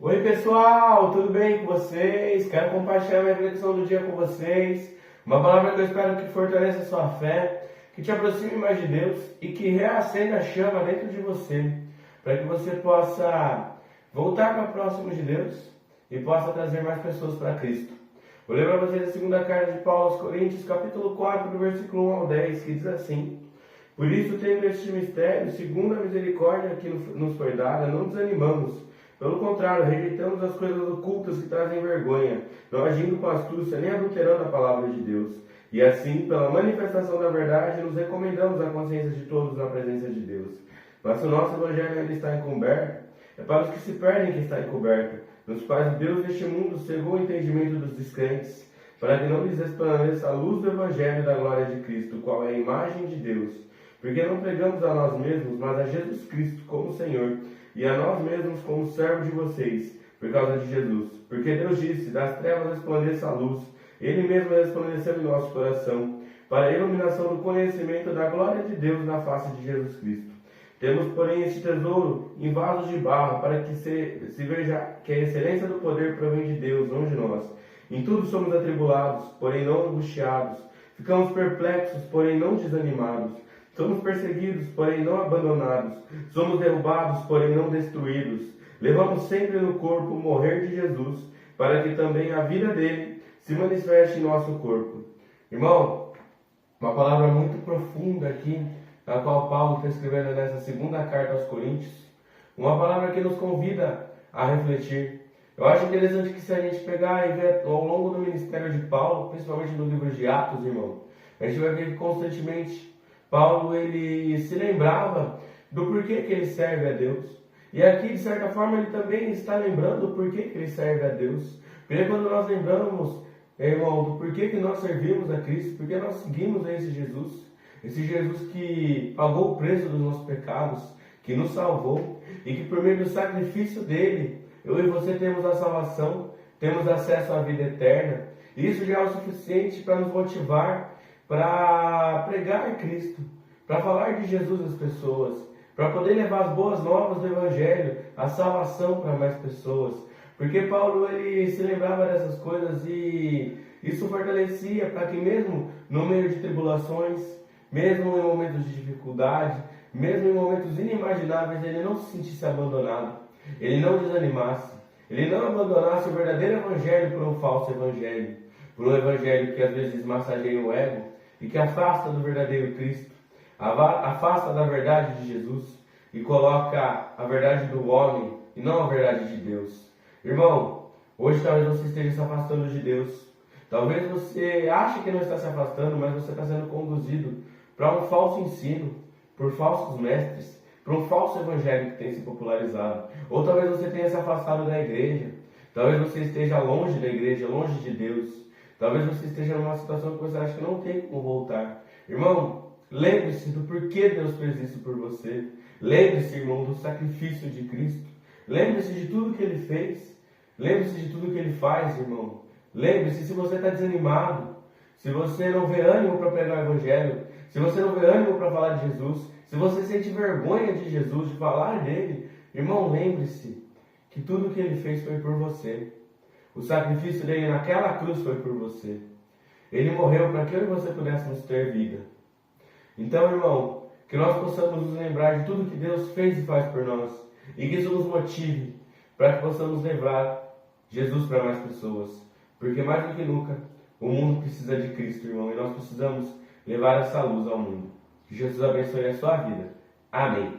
Oi pessoal, tudo bem com vocês? Quero compartilhar minha reflexão do dia com vocês. Uma palavra que eu espero que fortaleça a sua fé, que te aproxime mais de Deus e que reacenda a chama dentro de você, para que você possa voltar para próximo de Deus e possa trazer mais pessoas para Cristo. Vou ler para vocês a segunda carta de Paulo aos Coríntios, capítulo 4, do versículo 1 ao 10, que diz assim: Por isso, tendo este mistério, segundo a misericórdia que nos foi dada, não desanimamos. Pelo contrário, rejeitamos as coisas ocultas que trazem vergonha, não agindo com astúcia, nem adulterando a palavra de Deus. E assim, pela manifestação da verdade, nos recomendamos à consciência de todos na presença de Deus. Mas se o nosso evangelho ainda está encoberto, é para os que se perdem que está encoberto, nos quais o Deus deste mundo cegou o entendimento dos descrentes, para que não lhes resplandeça a luz do evangelho da glória de Cristo, qual é a imagem de Deus. Porque não pregamos a nós mesmos, mas a Jesus Cristo como Senhor, e a nós mesmos como servo de vocês, por causa de Jesus. Porque Deus disse: das trevas resplandeça a luz. Ele mesmo resplandeceu em nosso coração, para a iluminação do conhecimento da glória de Deus na face de Jesus Cristo. Temos, porém, este tesouro em vasos de barro, para que se veja que a excelência do poder provém de Deus, não de nós. Em tudo somos atribulados, porém não angustiados. Ficamos perplexos, porém não desanimados. Somos perseguidos, porém não abandonados. Somos derrubados, porém não destruídos. Levamos sempre no corpo o morrer de Jesus, para que também a vida dele se manifeste em nosso corpo. Irmão, uma palavra muito profunda aqui, na qual Paulo está escrevendo nessa segunda carta aos Coríntios. Uma palavra que nos convida a refletir. Eu acho interessante que, se a gente pegar e ver ao longo do ministério de Paulo, principalmente no livro de Atos, irmão, a gente vai ver que constantemente Paulo, ele se lembrava do porquê que ele serve a Deus. E aqui, de certa forma, ele também está lembrando do porquê que ele serve a Deus. Porque quando nós lembramos, irmão, do porquê que nós servimos a Cristo, porque nós seguimos a esse Jesus que pagou o preço dos nossos pecados, que nos salvou, e que por meio do sacrifício dele, eu e você temos a salvação, temos acesso à vida eterna. E isso já é o suficiente para nos motivar para pregar Cristo, para falar de Jesus às pessoas, para poder levar as boas novas do Evangelho, a salvação para mais pessoas. Porque Paulo, ele se lembrava dessas coisas e isso fortalecia para que mesmo no meio de tribulações, mesmo em momentos de dificuldade, mesmo em momentos inimagináveis, ele não se sentisse abandonado, ele não desanimasse, ele não abandonasse o verdadeiro Evangelho por um falso Evangelho, por um Evangelho que às vezes massageia o ego, e que afasta do verdadeiro Cristo, afasta da verdade de Jesus e coloca a verdade do homem e não a verdade de Deus. Irmão, hoje talvez você esteja se afastando de Deus. Talvez você ache que não está se afastando, mas você está sendo conduzido para um falso ensino, por falsos mestres, para um falso evangelho que tem se popularizado. Ou talvez você tenha se afastado da igreja. Talvez você esteja longe da igreja, longe de Deus. Talvez você esteja numa situação que você acha que não tem como voltar. Irmão, lembre-se do porquê Deus fez isso por você. Lembre-se, irmão, do sacrifício de Cristo. Lembre-se de tudo que Ele fez. Lembre-se de tudo que Ele faz, irmão. Lembre-se, se você está desanimado, se você não vê ânimo para pregar o Evangelho, se você não vê ânimo para falar de Jesus, se você sente vergonha de Jesus, de falar dele, irmão, lembre-se que tudo que Ele fez foi por você. O sacrifício dele naquela cruz foi por você. Ele morreu para que eu e você pudéssemos ter vida. Então, irmão, que nós possamos nos lembrar de tudo que Deus fez e faz por nós. E que isso nos motive para que possamos levar Jesus para mais pessoas. Porque mais do que nunca, o mundo precisa de Cristo, irmão. E nós precisamos levar essa luz ao mundo. Que Jesus abençoe a sua vida. Amém.